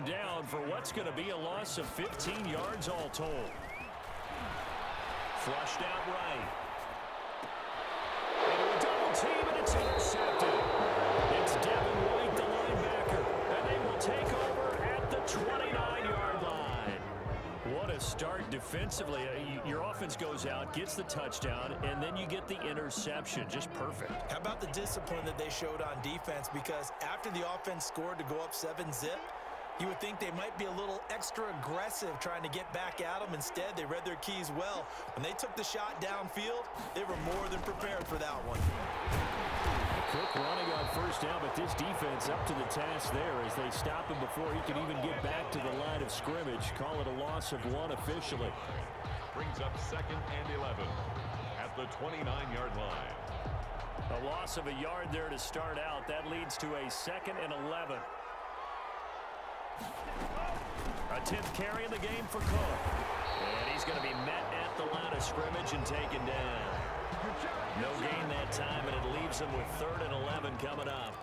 him down for what's going to be a loss of 15 yards all told. Flushed out right. Into a double team, and it's intercepted. It's Devin White, the linebacker, and they will take over at the 29-yard line. What a start defensively. Your offense goes out, gets the touchdown, and then you get the interception. Just perfect. How about the discipline that they showed on defense? Because after the offense scored to go up 7-zip, you would think they might be a little extra aggressive trying to get back at them. Instead, they read their keys well. When they took the shot downfield, they were more than prepared for that one. Quick running on first down, but this defense up to the task there as they stop him before he can even get back to the line of scrimmage. Call it a loss of 1 officially. Brings up 2nd and 11 at the 29-yard line. A loss of a yard there to start out. That leads to a 2nd and 11. A 10th carry in the game for Cook. And he's going to be met at the line of scrimmage and taken down. No gain that time, and it leaves him with 3rd and 11 coming up.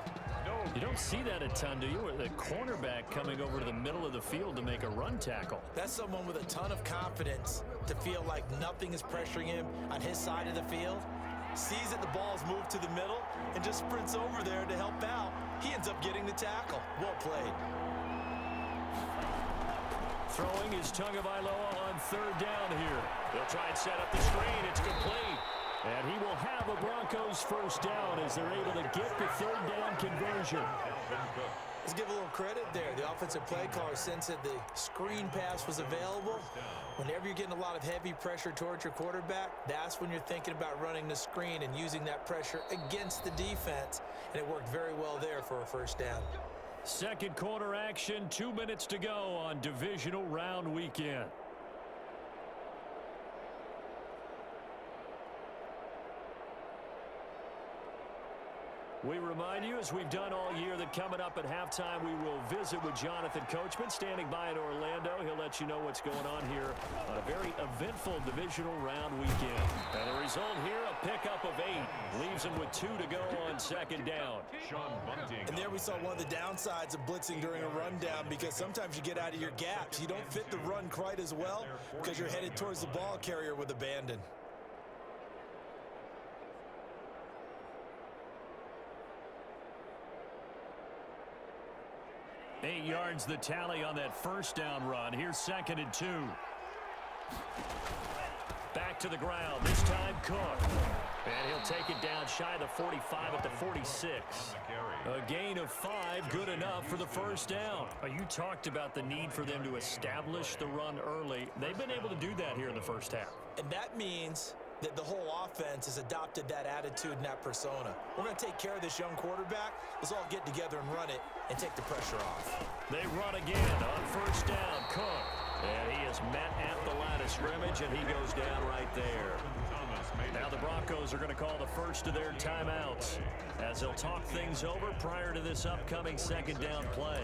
You don't see that a ton, do you? The cornerback coming over to the middle of the field to make a run tackle. That's someone with a ton of confidence to feel like nothing is pressuring him on his side of the field. Sees that the ball's moved to the middle and just sprints over there to help out. He ends up getting the tackle. Well played. Throwing is Tagovailoa on 3rd down here. They'll try and set up the screen. It's complete. And he will have a Broncos first down as they're able to get the 3rd down conversion. Let's give a little credit there. The offensive play caller sensed that the screen pass was available. Whenever you're getting a lot of heavy pressure towards your quarterback, that's when you're thinking about running the screen and using that pressure against the defense. And it worked very well there for a first down. Second quarter action, 2 minutes to go on divisional round weekend. We remind you, as we've done all year, that coming up at halftime, we will visit with Jonathan Coachman, standing by in Orlando. He'll let you know what's going on here on a very eventful divisional round weekend. And the result here, a pickup of 8. Leaves him with 2 to go on 2nd down. And there we saw one of the downsides of blitzing during a rundown, because sometimes you get out of your gaps. You don't fit the run quite as well because you're headed towards the ball carrier with abandon. 8 yards the tally on that first down run. Here's 2nd and 2. Back to the ground. This time Cook. And he'll take it down shy of the 45 at the 46. A gain of 5, good enough for the first down. You talked about the need for them to establish the run early. They've been able to do that here in the first half. And that means that the whole offense has adopted that attitude and that persona. We're going to take care of this young quarterback. Let's all get together and run it and take the pressure off. They run again on first down. Cook. And he is met at the line of scrimmage, and he goes down right there. Now the Broncos are going to call the first of their timeouts as they'll talk things over prior to this upcoming 2nd down play.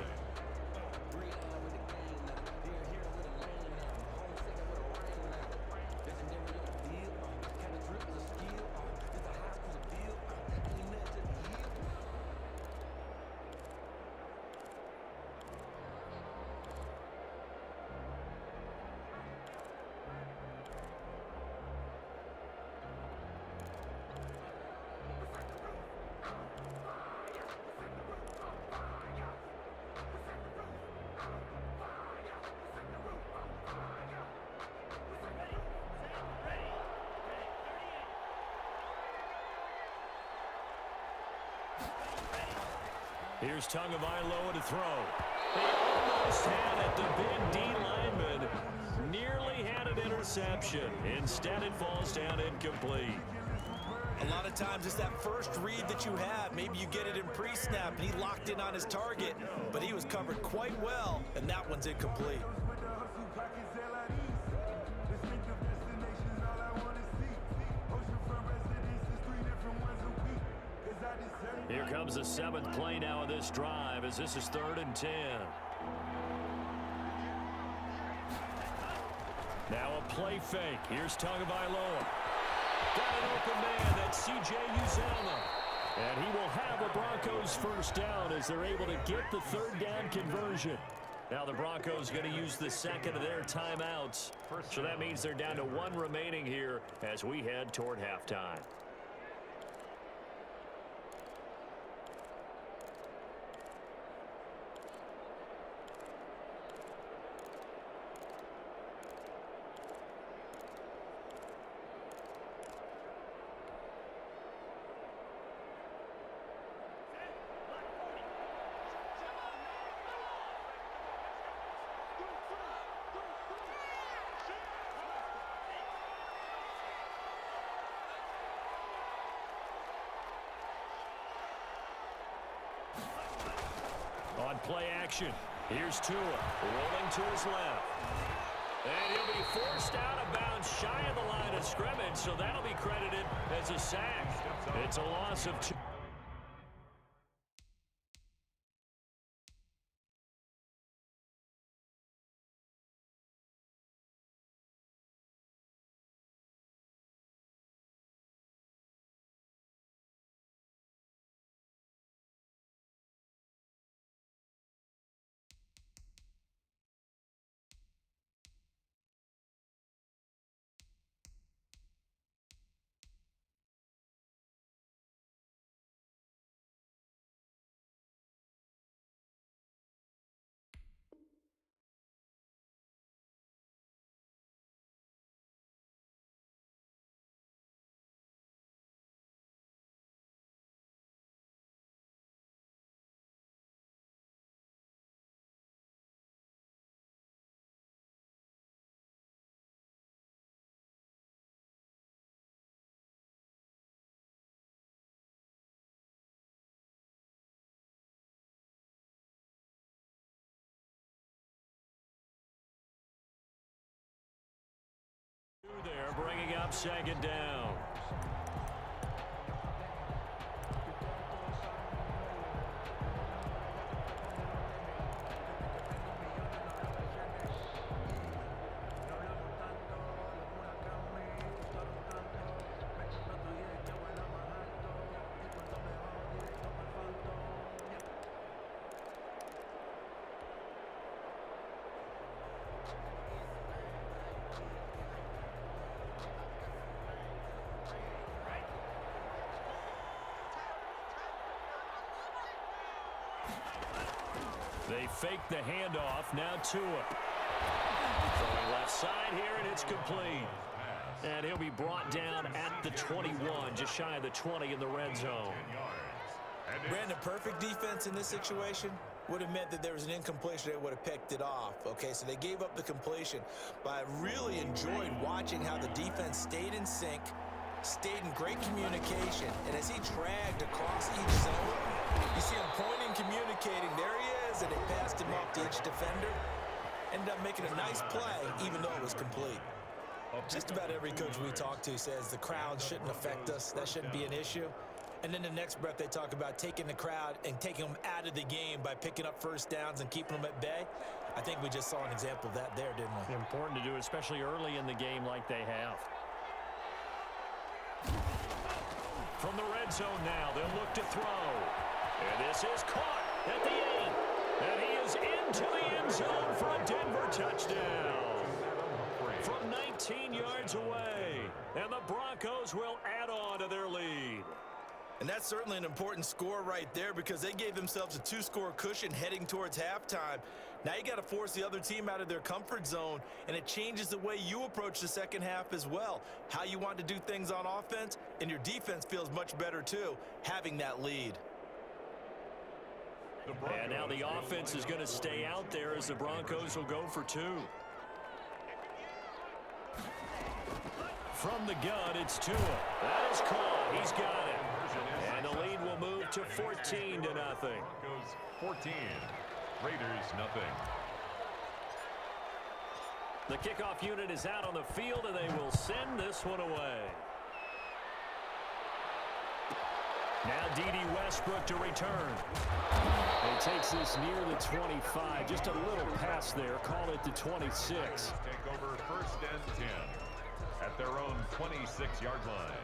Here's Tagovailoa to throw. They almost had it. The big D lineman nearly had an interception. Instead, it falls down incomplete. A lot of times it's that first read that you have. Maybe you get it in pre-snap, and he locked in on his target, but he was covered quite well, and that one's incomplete. Here comes the 7th play now of this drive as this is 3rd and 10. Now a play fake. Here's Tagovailoa. Got an open man. That's C.J. Uzomah. And he will have a Broncos first down as they're able to get the 3rd down conversion. Now the Broncos going to use the second of their timeouts. So that means they're down to one remaining here as we head toward halftime. On play action, here's Tua rolling to his left. And he'll be forced out of bounds shy of the line of scrimmage, so that'll be credited as a sack. It's a loss of 2. There, bringing up second down. They fake the handoff. Now Tua. Throwing left side here, and it's complete. And he'll be brought down at the 21, just shy of the 20 in the red zone. Brandon, perfect defense in this situation would have meant that there was an incompletion that would have picked it off. Okay, so they gave up the completion. But I really enjoyed watching how the defense stayed in sync, stayed in great communication, and as he dragged across each zone, you see him pointing, communicating. There he is, and they passed him off to each defender. Ended up making a nice play, even though it was complete. Just about every coach we talk to says the crowd shouldn't affect us. That shouldn't be an issue. And then the next breath they talk about taking the crowd and taking them out of the game by picking up first downs and keeping them at bay. I think we just saw an example of that there, didn't we? Important to do, especially early in the game like they have. From the red zone now, they'll look to throw. And this is caught at the 8. And he is into the end zone for a Denver touchdown. From 19 yards away. And the Broncos will add on to their lead. And that's certainly an important score right there because they gave themselves a 2-score cushion heading towards halftime. Now you got to force the other team out of their comfort zone, and it changes the way you approach the second half as well. How you want to do things on offense, and your defense feels much better too, having that lead. And now the offense is going to stay out there as the Broncos will go for 2. From the gun, it's Tua. That is caught. He's got it. And the lead will move to 14-0. Broncos 14, Raiders nothing. The kickoff unit is out on the field, and they will send this one away. Now D.D. Westbrook to return. He takes this near the 25. Just a little pass there. Call it the 26. Take over first and 10 at their own 26-yard line.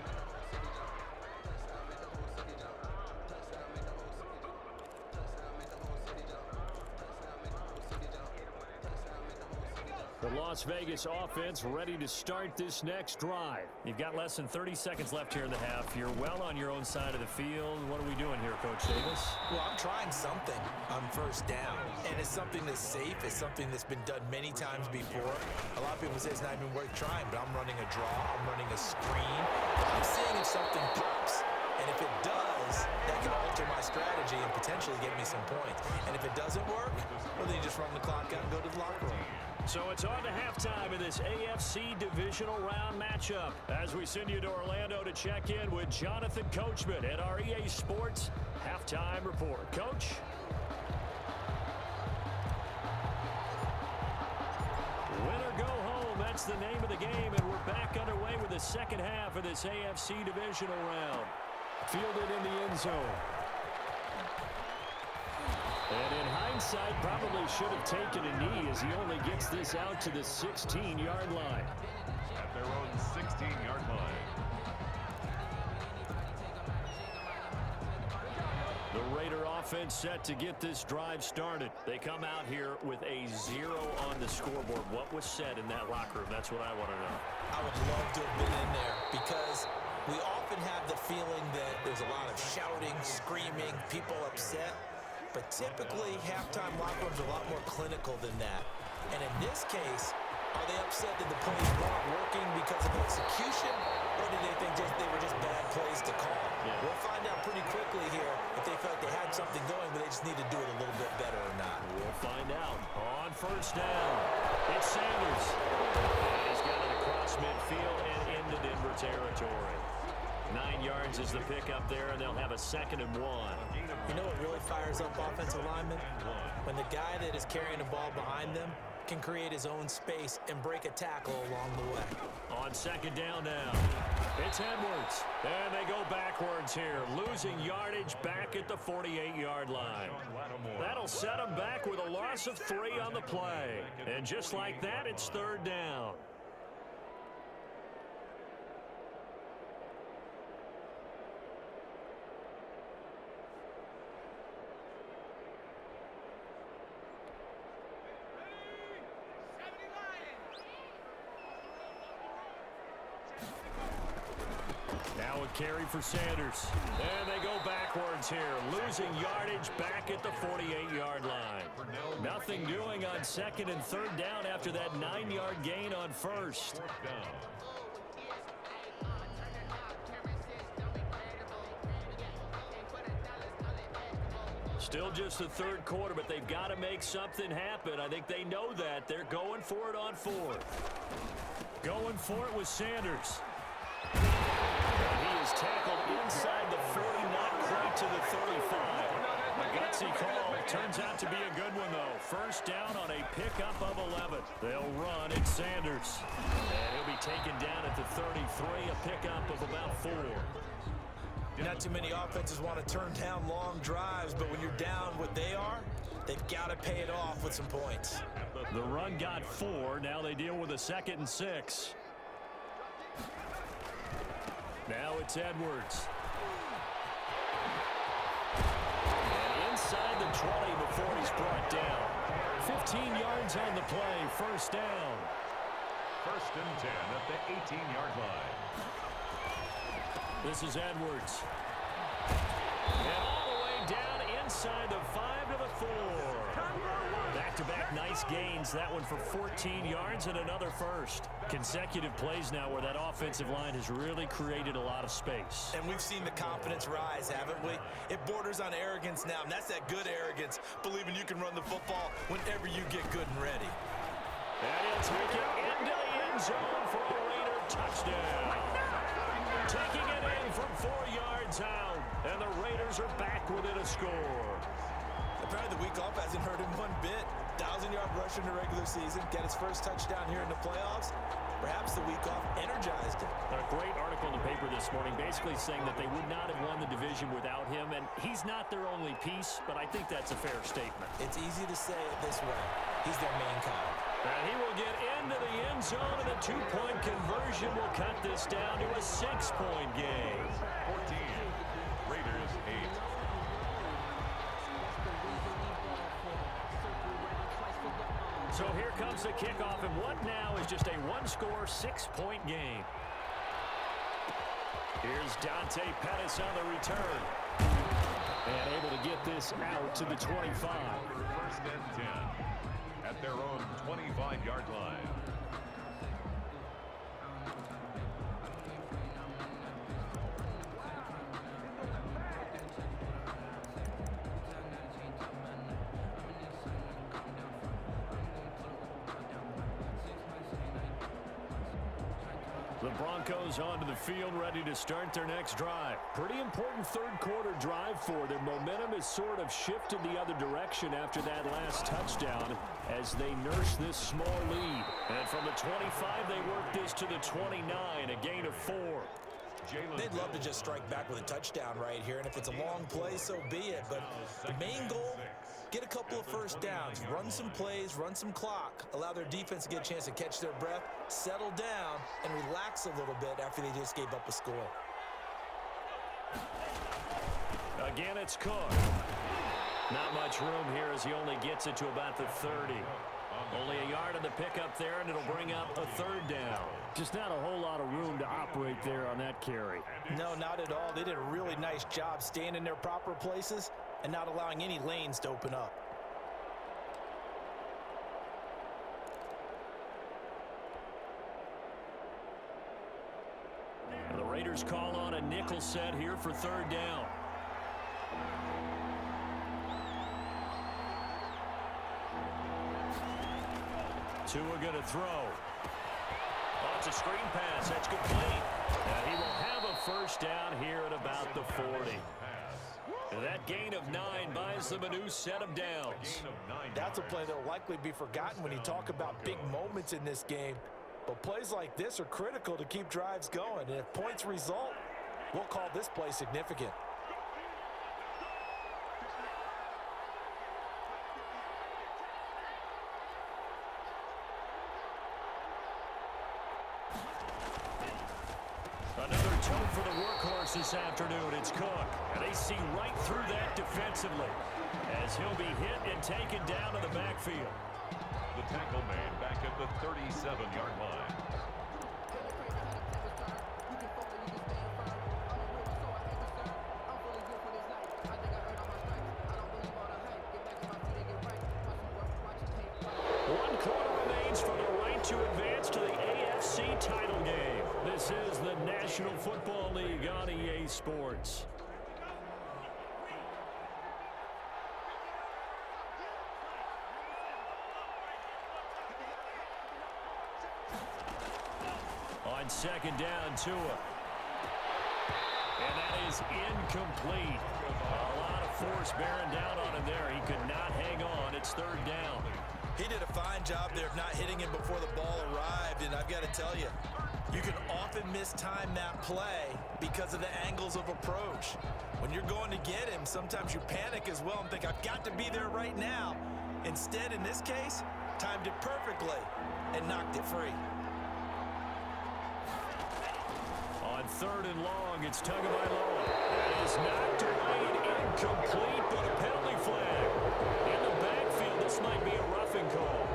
The Las Vegas offense ready to start this next drive. You've got less than 30 seconds left here in the half. You're well on your own side of the field. What are we doing here, Coach Davis? Well, I'm trying something on first down, and it's something that's safe. It's something that's been done many times before. A lot of people say it's not even worth trying, but I'm running a draw. I'm running a screen. I'm seeing if something pops. And if it does, that can alter my strategy and potentially get me some points. And if it doesn't work, well, then you just run the clock out and go to the locker room. So it's on to halftime in this AFC divisional round matchup as we send you to Orlando to check in with Jonathan Coachman at our EA Sports Halftime Report. Coach? Win or go home, that's the name of the game, and we're back underway with the second half of this AFC divisional round. Fielded in the end zone. And in hindsight, probably should have taken a knee as he only gets this out to the 16-yard line. At their own 16-yard line. The Raider offense set to get this drive started. They come out here with a 0 on the scoreboard. What was said in that locker room? That's what I want to know. I would love to have been in there because we often have the feeling that there's a lot of shouting, screaming, people upset. But typically, halftime locker rooms are a lot more clinical than that. And in this case, are they upset that the plays weren't working because of execution? Or did they think they were just bad plays to call? Yeah. We'll find out pretty quickly here if they felt they had something going, but they just need to do it a little bit better or not. We'll find out. On first down, it's Sanders. And he's got it across midfield and into Denver territory. 9 yards is the pickup there, and they'll have a 2nd and 1. You know what really fires up offensive linemen? When the guy that is carrying the ball behind them can create his own space and break a tackle along the way. On 2nd down now, it's Edwards. And they go backwards here, losing yardage back at the 48-yard line. That'll set them back with a loss of 3 on the play. And just like that, it's 3rd down. Now a carry for Sanders. And they go backwards here, losing yardage back at the 48-yard line. Nothing doing on 2nd and 3rd down after that 9-yard gain on 1st. Still just the 3rd quarter, but they've got to make something happen. I think they know that. They're going for it on 4th. Going for it with Sanders. He is tackled inside the 40, not quite to the 35. A gutsy call. Turns out to be a good one, though. First down on a pickup of 11. They'll run. It's Sanders. And he'll be taken down at the 33, a pickup of about 4. Not too many offenses want to turn down long drives, but when you're down what they are, they've got to pay it off with some points. The run got 4. Now they deal with a 2nd and 6. Now it's Edwards. And inside the 20 before he's brought down. 15 yards on the play. First down. 1st and 10 at the 18-yard line. This is Edwards. And all the way down inside the 5 to the 4. Back-to-back nice gains. That one for 14 yards and another first. Consecutive plays now where that offensive line has really created a lot of space. And we've seen the confidence rise, haven't we? It borders on arrogance now, and that's that good arrogance, believing you can run the football whenever you get good and ready. And he'll take it into the end zone for a Raider touchdown. Taking it in from 4 yards out, and the Raiders are back within a score. Apparently the week off hasn't hurt him one bit. 1,000-yard rush in the regular season, get his first touchdown here in the playoffs. Perhaps the week off energized him. A great article in the paper this morning basically saying that they would not have won the division without him, and he's not their only piece, but I think that's a fair statement. It's easy to say it this way. He's their main guy. And he will get into the end zone, and the 2-point conversion will cut this down to a 6-point game. 14. Raiders 8. So here comes the kickoff, and what now is just a one-score, 6-point game. Here's Dante Pettis on the return. And able to get this out to the 25. First and 10 at their own 25-yard line. The Broncos onto the field, ready to start their next drive. Pretty important third-quarter drive for them. Momentum has sort of shifted the other direction after that last touchdown as they nurse this small lead. And from the 25, they work this to the 29, a gain of 4. They'd love to just strike back with a touchdown right here, and if it's a long play, so be it. But the main goal, get a couple of first downs, run some plays, run some clock, allow their defense to get a chance to catch their breath, settle down, and relax a little bit after they just gave up a score. Again, it's Cook. Not much room here as he only gets it to about the 30. Only a yard on the pickup there, and it'll bring up a third down. Just not a whole lot of room to operate there on that carry. No, not at all. They did a really nice job staying in their proper places and not allowing any lanes to open up. And the Raiders call on a nickel set here for third down. Tua going to throw. Oh, it's a screen pass. That's complete. And he will have a first down here at about the 40. And that gain of 9 buys them a new set of downs. That's a play that will likely be forgotten when you talk about big moments in this game. But plays like this are critical to keep drives going. And if points result, we'll call this play significant. Another toe for the workhorse this afternoon. It's Cook. And they see right through that defensively as he'll be hit and taken down to the backfield. The tackle made back at the 37-yard line. One quarter remains for the right to advance to the AFC title game. This is the National Football League on EA Sports. On second down, Tua. And that is incomplete. A lot of force bearing down on him there. He could not hang on. It's third down. He did a fine job there of not hitting him before the ball arrived, and I've got to tell you, you can often mistime that play because of the angles of approach. When you're going to get him, sometimes you panic as well and think, I've got to be there right now. Instead, in this case, timed it perfectly and knocked it free. On third and long, it's Tagovailoa. That is knocked away and incomplete, but a penalty flag. In the backfield, this might be a roughing call.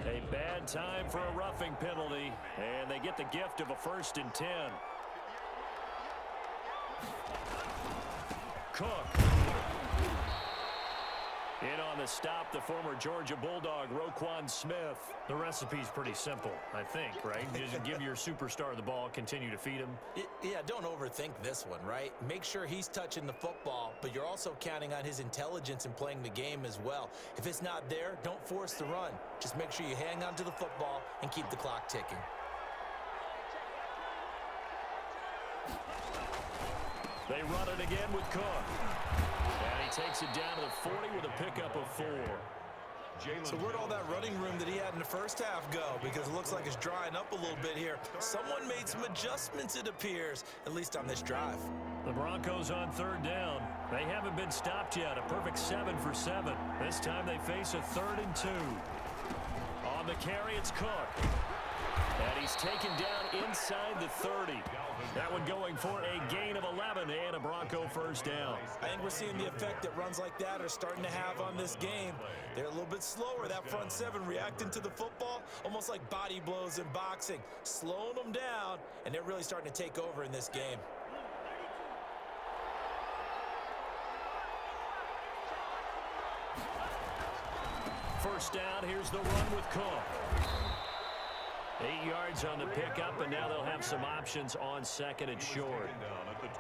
A bad time for a roughing penalty, and they get the gift of a 1st and 10. Cook. In on the stop, the former Georgia Bulldog, Roquan Smith. The recipe's pretty simple, I think, right? Just give your superstar the ball, continue to feed him. Yeah, don't overthink this one, right? Make sure he's touching the football, but you're also counting on his intelligence in playing the game as well. If it's not there, don't force the run. Just make sure you hang on to the football and keep the clock ticking. They run it again with Cook. And he takes it down to the 40 with a pickup of 4. So where'd all that running room that he had in the first half go? Because it looks like it's drying up a little bit here. Someone made some adjustments, it appears, at least on this drive. The Broncos on third down. They haven't been stopped yet. A perfect 7 for 7. This time they face a 3rd and 2. On the carry, it's Cook. And he's taken down inside the 30. That one going for a gain of 11 and a Bronco first down. I think we're seeing the effect that runs like that are starting to have on this game. They're a little bit slower, that front seven, reacting to the football, almost like body blows in boxing, slowing them down, and they're really starting to take over in this game. First down, here's the run with Cook. 8 yards on the pickup, and now they'll have some options on second and short.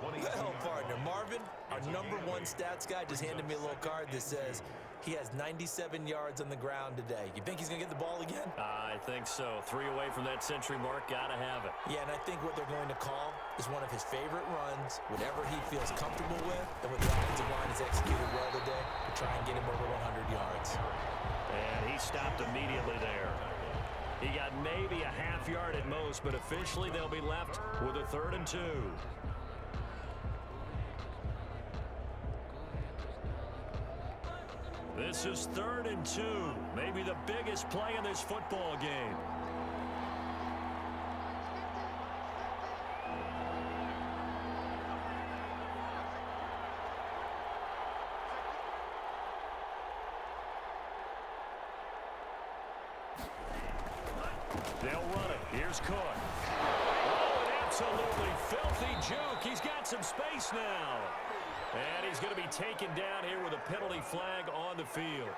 Well, partner, Marvin, our #1 stats guy, just handed me a little card that says he has 97 yards on the ground today. You think he's going to get the ball again? I think so. 3 away from that century mark. Got to have it. Yeah, and I think what they're going to call is one of his favorite runs, whatever he feels comfortable with, and what the offensive line has executed well today, to try and get him over 100 yards. And he stopped immediately there. He got maybe a half yard at most, but officially they'll be left with a 3rd and 2. This is 3rd and 2. Maybe the biggest play in this football game. They'll run it. Here's Cook. Oh, an absolutely filthy juke. He's got some space now. And he's going to be taken down here with a penalty flag on the field.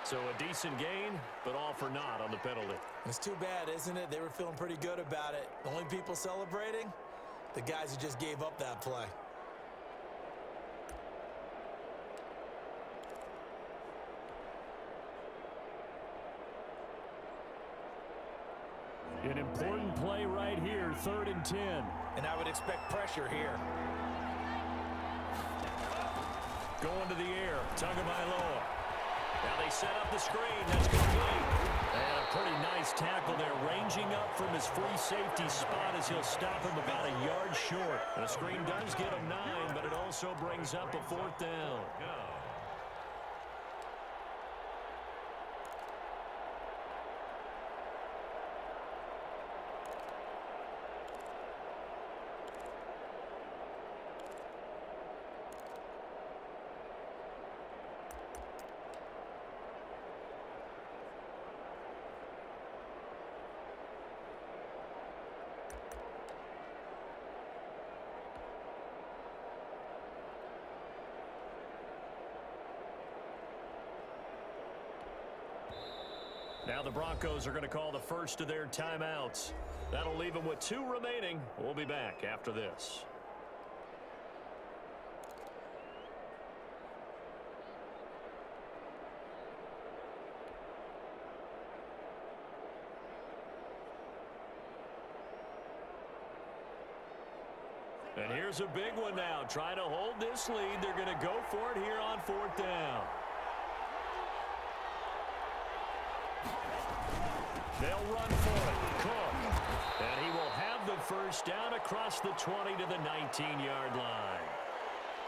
So a decent gain, but all for naught on the penalty. It's too bad, isn't it? They were feeling pretty good about it. The only people celebrating, the guys who just gave up that play. An important play right here, 3rd and 10. And I would expect pressure here. Going to the air, Tagovailoa. Now they set up the screen. That's complete. And a pretty nice tackle there, ranging up from his free safety spot as he'll stop him about a yard short. And the screen does get him 9, but it also brings up a 4th down. Now the Broncos are going to call the first of their timeouts. That'll leave them with 2 remaining. We'll be back after this. And here's a big one now. Trying to hold this lead. They're going to go for it here on 4th down. They'll run for it. Cook. And he will have the first down across the 20 to the 19-yard line.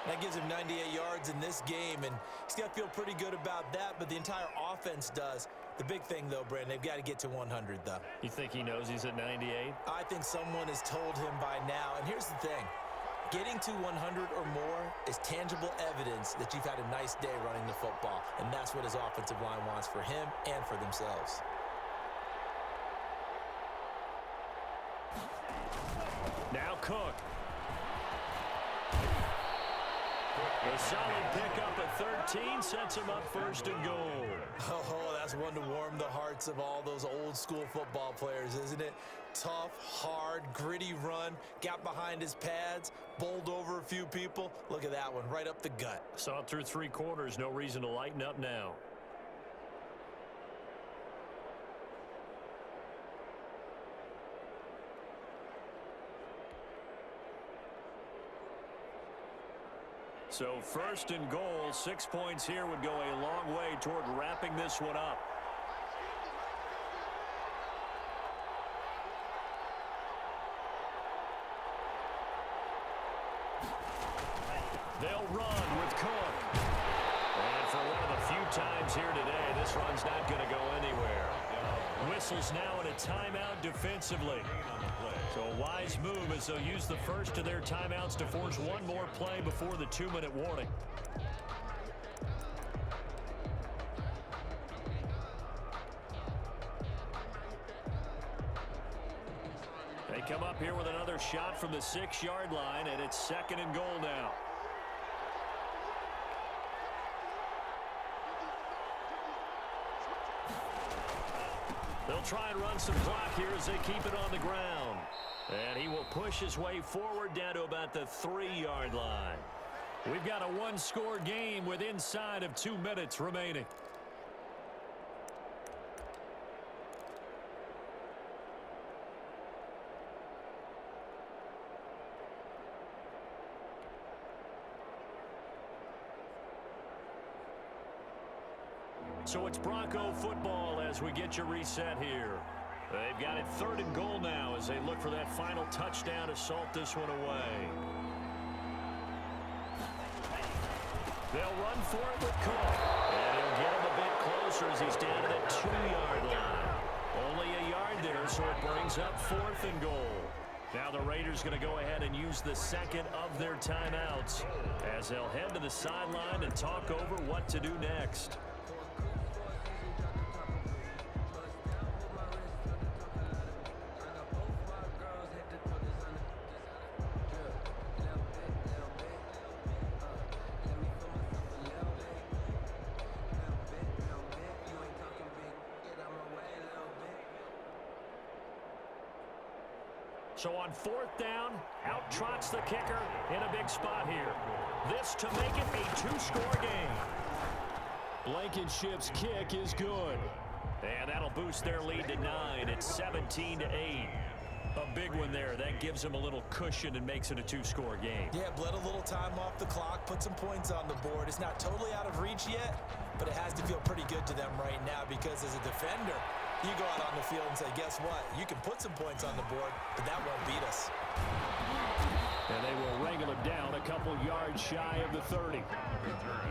That gives him 98 yards in this game, and he's got to feel pretty good about that, but the entire offense does. The big thing, though, Brandon, they've got to get to 100, though. You think he knows he's at 98? I think someone has told him by now, and here's the thing. Getting to 100 or more is tangible evidence that you've had a nice day running the football, and that's what his offensive line wants for him and for themselves. Now Cook. A solid pickup at 13 sets him up 1st and goal. Oh, that's one to warm the hearts of all those old school football players, isn't it? Tough, hard, gritty run, got behind his pads, bowled over a few people. Look at that one, right up the gut. Saw it through 3 quarters, no reason to lighten up now. So 1st and goal, 6 points here would go a long way toward wrapping this one up. They'll run with Cook. And for one of the few times here today, this run's not going to go anywhere. Whistles now in a timeout defensively. So a wise move as they'll use the first of their timeouts to force one more play before the 2-minute warning. They come up here with another shot from the 6-yard line, and it's 2nd and goal now. They'll try and run some clock here as they keep it on the ground. And he will push his way forward down to about the 3-yard line. We've got a one-score game with inside of 2 minutes remaining. So it's Bronco football as we get you reset here. They've got it 3rd and goal now as they look for that final touchdown to salt this one away. They'll run for it with Cook. And he'll get him a bit closer as he's down to that 2-yard line. Only a yard there, so it brings up 4th and goal. Now the Raiders going to go ahead and use the second of their timeouts as they'll head to the sideline and talk over what to do next. So on 4th down, out trots the kicker in a big spot here. This to make it a 2-score game. Blankenship's kick is good. And that'll boost their lead to 9. It's 17-8. A big one there. That gives them a little cushion and makes it a 2-score game. Yeah, bled a little time off the clock, put some points on the board. It's not totally out of reach yet, but it has to feel pretty good to them right now because as a defender, you go out on the field and say, guess what? You can put some points on the board, but that won't beat us. And they will wrangle him down a couple yards shy of the 30. Return.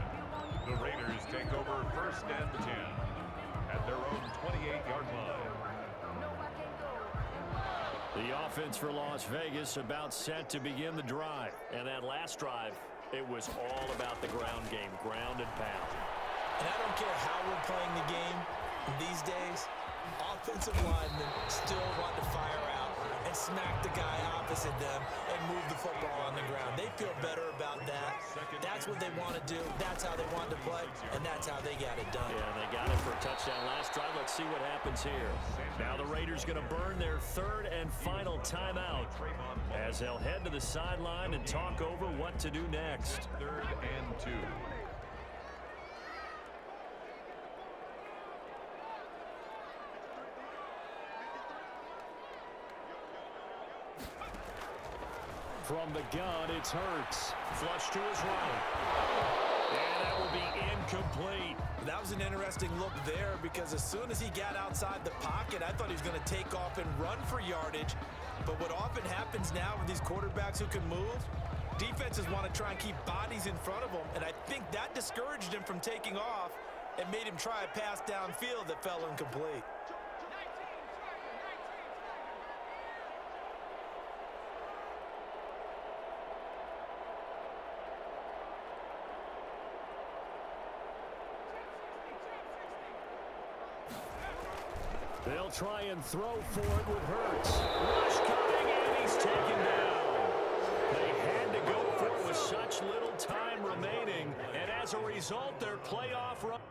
The Raiders take over 1st and 10 at their own 28-yard line. The offense for Las Vegas about set to begin the drive. And that last drive, it was all about the ground game, ground and pound. And I don't care how we're playing the game these days, offensive linemen still want to fire out and smack the guy opposite them and move the football on the ground. They feel better about that. That's what they want to do. That's how they want to play, and that's how they got it done. Yeah, they got it for a touchdown last drive. Let's see what happens here. Now the Raiders going to burn their 3rd and final timeout as they'll head to the sideline and talk over what to do next. 3rd and 2. From the gun, it's Hurts. Flush to his right. And that will be incomplete. That was an interesting look there because as soon as he got outside the pocket, I thought he was going to take off and run for yardage. But what often happens now with these quarterbacks who can move, defenses want to try and keep bodies in front of them. And I think that discouraged him from taking off and made him try a pass downfield that fell incomplete. They'll try and throw for it with Hurts. Rush coming, and he's taken down. They had to go for it with such little time remaining, and as a result, their playoff run